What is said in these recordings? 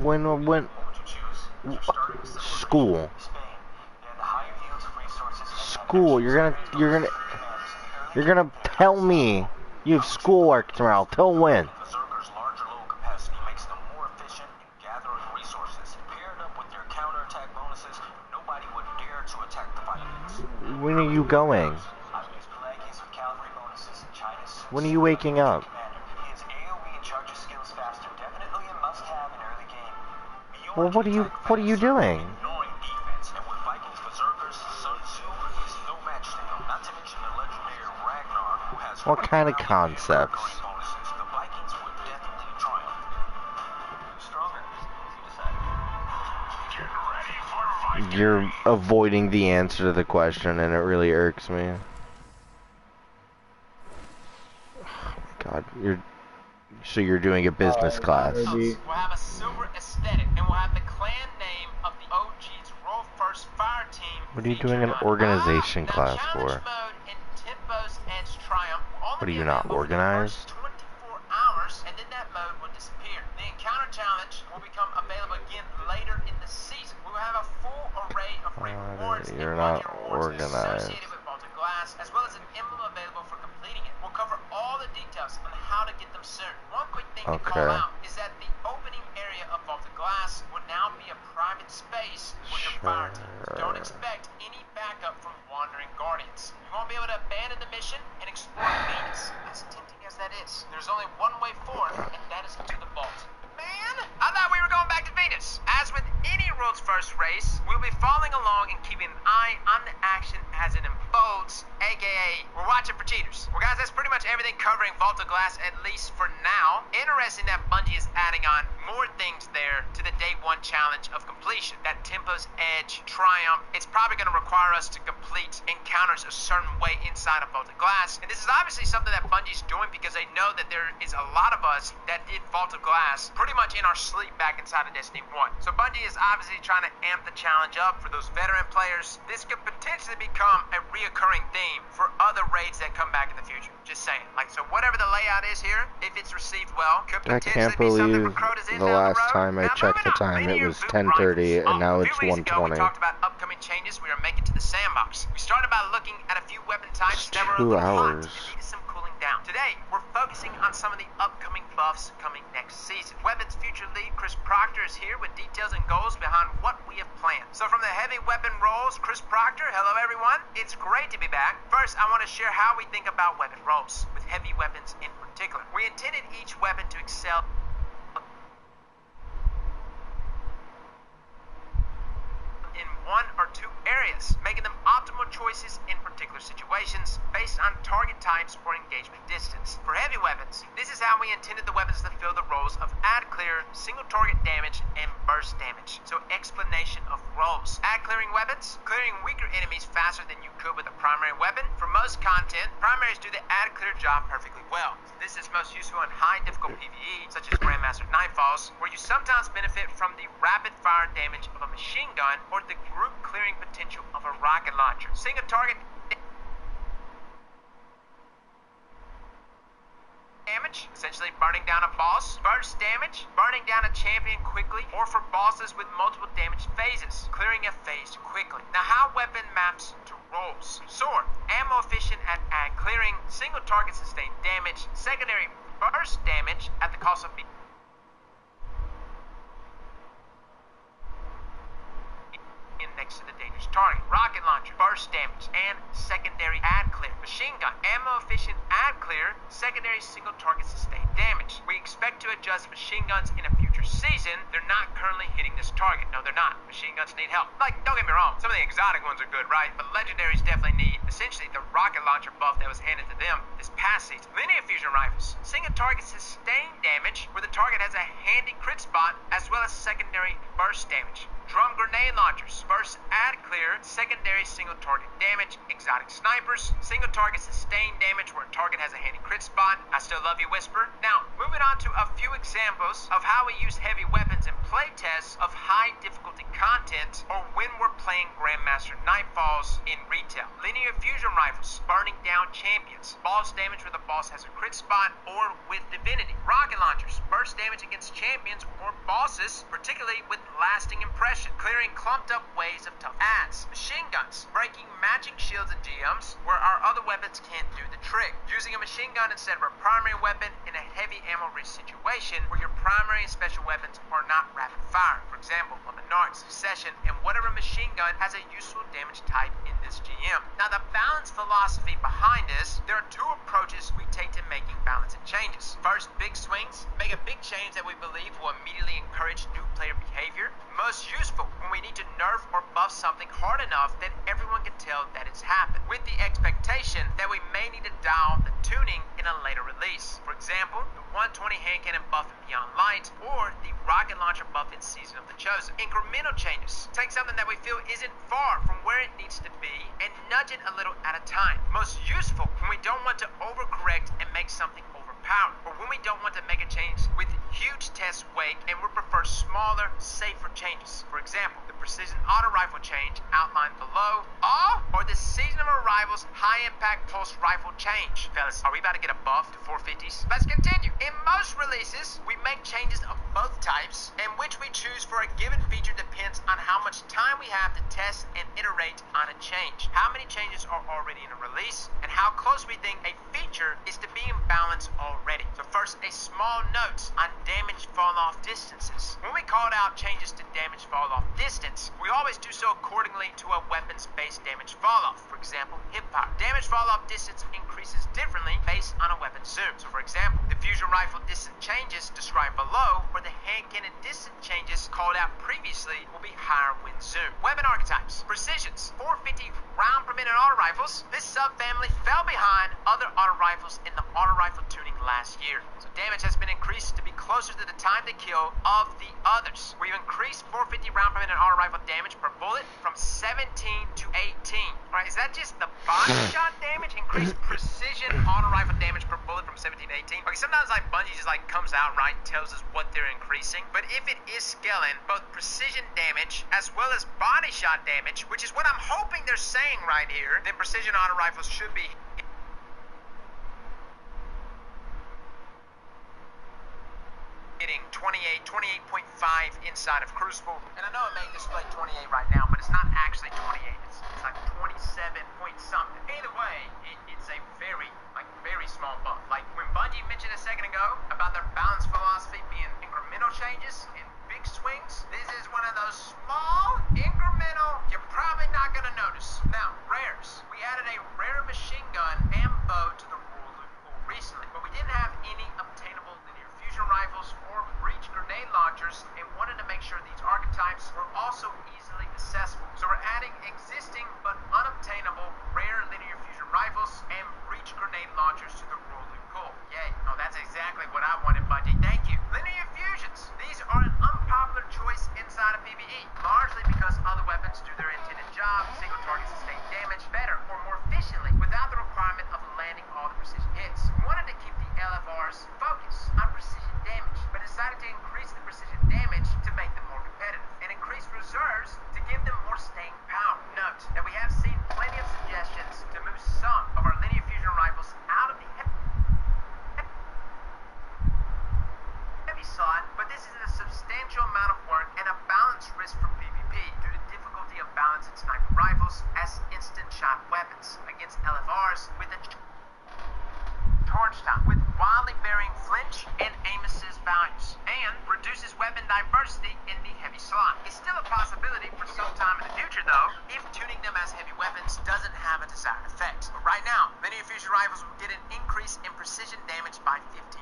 When school. School. You're gonna tell me you have schoolwork tomorrow. Till when? When are you going? When are you waking up? Well, what are you doing? What kind of concepts? You're avoiding the answer to the question, and it really irks me. God, you're doing a business class. We'll have a silver aesthetic, and we'll have the clan name of the OG's World First Fire Team. What are you doing an organization class for? What are you not organized? 24 hours, and then that mode will disappear. The encounter challenge will become available again later in the season. We will have a full array of rewards and rewards associated with Vault of Glass, as well as an emblem available for completing it. We'll cover all the details on how to get them soon. One quick thing to call out is that the opening area of Vault of Glass will now be a private space for your fire team. Don't expect any backup from wandering guardians. You won't be able to abandon the mission and explore Venus, as tempting as that is. There's only one way forward, and that is to the vault. Man, I thought we were going back to Venus. As with any world's first race, we'll be following along and keeping an eye on the action as it unfolds, aka we're watching for cheaters. Well guys, that's pretty much everything covering Vault of Glass, at least for now. Interesting that Bungie is adding on more things there to the day one challenge of completion. That Tempo's Edge, Triumph, it's probably going to require us to complete encounters a certain way inside of Vault of Glass. And this is obviously something that Bungie's doing because they know that there is a lot of us that did Vault of Glass pretty much in our sleep back inside of Destiny 1. So Bungie is obviously trying to amp the challenge up for those veteran players. This could potentially become a reoccurring theme for other raids that come back in the future. Just saying. Like, so whatever the layout is here, if it's received well, could potentially be something for Crota's in the down last the road. time I checked the time, it was 10:30, and now it's 1:20. We talked about upcoming changes we are making to the sandbox. We started by looking at a few weapon types that were a little hot and needed some cooling down. Today, we're focusing on some of the upcoming buffs coming next season. Weapons future lead Chris Proctor is here with details and goals behind what we have planned. So from the heavy weapon roles, Chris Proctor, hello everyone. It's great to be back. First, I want to share how we think about weapon roles, with heavy weapons in particular. We intended each weapon to excel in one or two areas, making them optimal choices in particular situations based on target types or engagement distance. For heavy weapons, this is how we intended the weapons to fill the roles of ad clear, single target damage, and burst damage. So explanation of roles. Ad clearing weapons, clearing weaker enemies faster than you could with a primary weapon. For most content, primaries do the ad clear job perfectly well. This is most useful in high difficult PvE, such as Grandmaster Nightfalls, where you sometimes benefit from the rapid fire damage of a machine gun or the group clearing potential of a rocket launcher. Single target damage, essentially burning down a boss. Burst damage, burning down a champion quickly, or for bosses with multiple damage phases, clearing a phase quickly. Now how weapon maps to roles. Sword, ammo efficient at ad clearing, single target sustained damage, secondary burst damage at the cost of being next to the dangerous target. Rocket launcher, burst damage, and secondary ad clear. Machine gun, ammo efficient ad clear, secondary single target sustained damage. We expect to adjust machine guns in a future season. They're not currently hitting this target. No, they're not. Machine guns need help. Like, don't get me wrong, some of the exotic ones are good, right? But legendaries definitely need, essentially, the rocket launcher buff that was handed to them this past season. Linear fusion rifles, single target sustained damage, where the target has a handy crit spot, as well as secondary burst damage. Drum grenade launchers, burst ad clear, secondary single target damage. Exotic snipers, single target sustained damage where a target has a handy crit spot. I still love you, Whisper. Now, moving on to a few examples of how we use heavy weapons in playtest. tests of high difficulty content, or when we're playing Grandmaster Nightfalls in retail. Linear fusion rifles, burning down champions, boss damage where the boss has a crit spot, or with Divinity. Rocket launchers, burst damage against champions or bosses, particularly with lasting impression, clearing clumped up waves of tough ads. Machine guns, breaking magic shields and GMs where our other weapons can't do the trick. Using a machine gun instead of a primary weapon in a heavy ammo rich situation where your primary and special weapons are not rapid fire. For example, a Menard, Succession, and whatever machine gun has a useful damage type in this GM. Now the balance philosophy behind this, there are two approaches we take to making balancing changes. First, big swings. Make a big change that we believe will immediately encourage new player behavior. Most useful when we need to nerf or buff something hard enough that everyone can tell that it's happened, with the expectation that we may need to dial the tuning in a later release. For example, the 120 hand cannon buff in Beyond Light, or the rocket launcher buff in Season of the Chosen. Incremental changes. Take something that we feel isn't far from where it needs to be and nudge it a little at a time. Most useful when we don't want to overcorrect and make something overpowered, or when we don't want to make a change with huge test wake and we prefer smaller, safer changes. For example, the precision auto rifle change outlined below, or the Season of Arrival's high impact pulse rifle change. Fellas, are we about to get a buff to 450s? Let's continue. In most releases, we make changes of both types, and which we choose for a given feature depends on how much time we have to test and iterate on a change, how many changes are already in a release, and how close we think a feature is to being balanced already. So first, a small note on damage fall-off distances. When we called out changes to damage fall-off distance, we always do so accordingly to a weapons-based damage fall-off. For example, hip power. Damage fall-off distance increases differently based on a weapon zoom. So for example, the fusion rifle distance changes described below, or the hand cannon distance changes called out previously will be higher with zoom. Weapon archetypes. Precisions. 450 round per minute auto rifles. This subfamily fell behind other auto rifles in the auto rifle tuning last year. So damage has been increased to be closer to the time to kill of the others. We've increased 450 round per minute auto rifle damage per bullet from 17 to 18. Alright, is that just the body shot damage? Increased precision auto rifle damage per bullet from 17 to 18. Okay, sometimes like Bungie just like comes out right and tells us what they're increasing. But if it is scaling both precision damage as well as body shot damage, which is what I'm hoping they're saying right here, then precision auto rifles should be hitting 28.5 inside of Crucible. And I know it may display 28 right now, but it's not actually 28. It's like 27 point something. Either way, it's a very small buff. Like when Bungie mentioned a second ago about their balance philosophy being incremental changes and big swings, this is one of those small, incremental, you're probably not going to notice. Now, rares. We added a rare machine gun and bow to the rule loop pool recently, but we didn't have any obtainable linear fusion rifles or breach grenade launchers, and wanted to make sure these archetypes were also easily accessible. So we're adding existing but unobtainable rare linear fusion rifles and breach grenade launchers to the rule loop pool. Yay. Oh, that's exactly what I wanted, Bungie. Thank you. Linear fusions. These are an unpopular choice inside of PvE, largely because other weapons do their intended job, single target sustain damage better or more efficiently without the requirement of landing all the precision hits. We wanted to keep the LFRs focused on precision damage, but decided to increase the precision damage to make them more competitive, and increase reserves to give them more staying power. Note that we have seen plenty of suggestions to move some of our linear fusion rifles out of the heavy slot, but this is a substantial amount of work and a balanced risk for PvP due to difficulty of balancing sniper rifles as instant shot weapons against LFRs with a charge time, with wildly varying flinch and aim assist values, and reduces weapon diversity in the heavy slot. It's still a possibility for some time in the future though, if tuning them as heavy weapons doesn't have a desired effect. But right now, linear fusion rifles will get an increase in precision damage by 15%,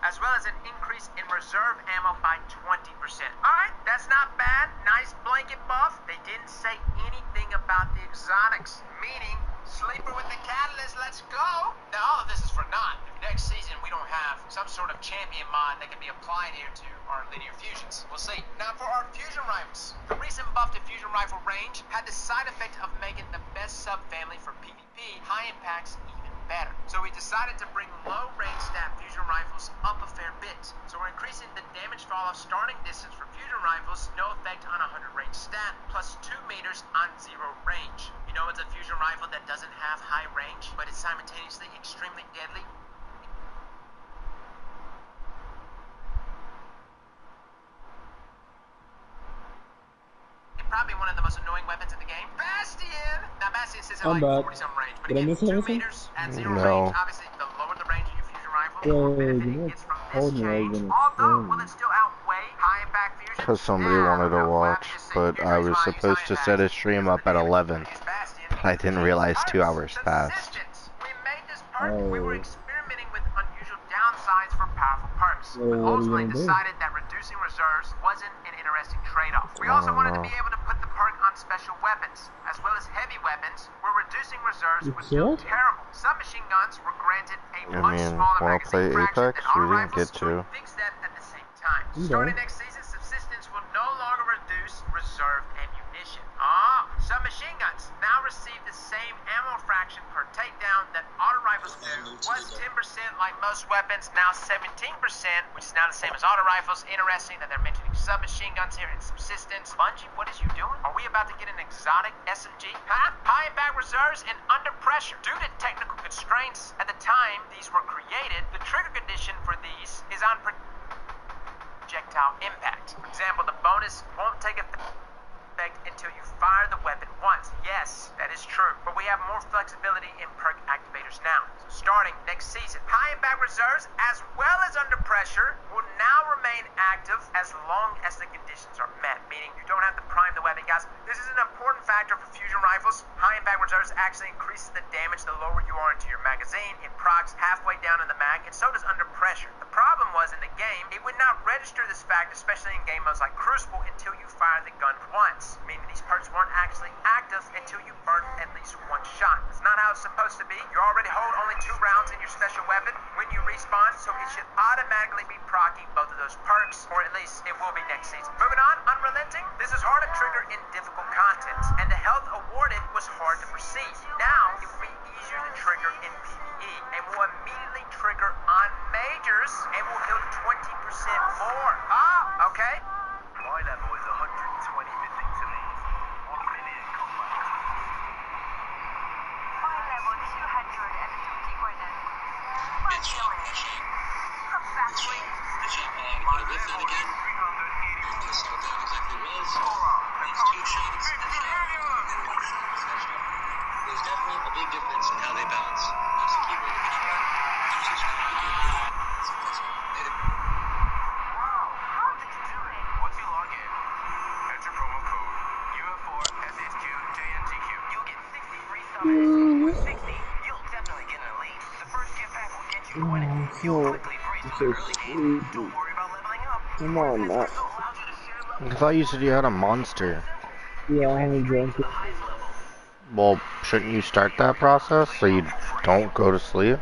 as well as an increase in reserve ammo by 20%. Alright, that's not bad. Nice blanket buff. They didn't say anything about the exotics, meaning sleeper with the catalyst, let's go! Now all of this is for naught. If next season we don't have some sort of champion mod that can be applied here to our linear fusions. We'll see. Now for our fusion rifles. The recent buff to fusion rifle range had the side effect of making the best subfamily for PvP high impacts even better. So we decided to bring low range stat fusion rifles up a fair bit. So we're increasing the damage fall off starting distance for fusion rifles rifles, no effect on 100 range stat, plus 2 meters on 0 range. You know it's a fusion rifle that doesn't have high range, but it's simultaneously extremely deadly? Probably one of the most annoying weapons in the game. Bastion! Now Bastion sits at like 40-some range, but again, 2 meters at 0 range. Obviously, the lower the range of your fusion rifle, the more benefit it gets from this change. Although, will it still outweigh high impact fusion? Because somebody wanted to watch, but I was supposed to set a stream up at 11. But I didn't realize 2 hours passed. We made this perk. We were experimenting with unusual downsides for powerful perks. We ultimately decided that reducing reserves wasn't an interesting trade-off. We also wanted to be able to put the perk on special weapons, as well as heavy weapons, where reducing reserves would feel terrible. Submachine guns were granted a much smaller magazine fraction than auto rifles, so we fixed that at the same time. Starting next season, subsistence will no longer reduce reserve ammunition. Submachine guns now receive the same ammo fraction per takedown that auto rifles do. Was 10% like most weapons, now 17%, which is now the same as auto rifles. Interesting that they're mentioning submachine guns here in subsistence. Bungie, what is you doing? Are we about to get an exotic SMG? Huh? High impact reserves and under pressure. Due to technical constraints at the time these were created, the trigger condition for these is on projectile impact. For example, the bonus won't take effect until you fire the weapon once. Yes, that is true. But we have more flexibility in perk activators now. So starting next season, high impact reserves as well as under pressure will now remain active as long as the conditions are met, meaning you don't have to prime the weapon. Guys, this is an important factor for fusion rifles. High impact reserves actually increases the damage the lower you are into your magazine. It procs halfway down in the mag, and so does under pressure. The problem was in the game, it would not register this fact, especially in game modes like Crucible, until you fire the gun once, meaning these perks weren't actually active until you burn at least one shot. That's not how it's supposed to be. You already hold only 2 rounds in your special weapon when you respawn, so it should automatically be proccing both of those perks, or at least it will be next season. Moving on, Unrelenting. This is hard to trigger in difficult content, and the health awarded was hard to perceive. Now, it will be easier to trigger in PvE, and will immediately trigger on majors, and will heal 20% more. Okay. My level is 120 missing to me. 1 million combat. My level 250 winners. 1 million. Exactly. My level is 381. That's how that exactly was. That's 2 shots. There's definitely a big difference in how they balance. That's the key way to think about it. Wow, how did you do it? Once you log in, enter promo code UF4SHQJNGQ. You'll get 63 summons. With 60, you'll definitely get an elite. The first gift pack will get you 20. You'll quickly breeze through the early game. Don't worry about leveling up. Come on, Matt. I thought you said you had a monster. Yeah, I haven't drank it. Well, shouldn't you start that process so you don't go to sleep?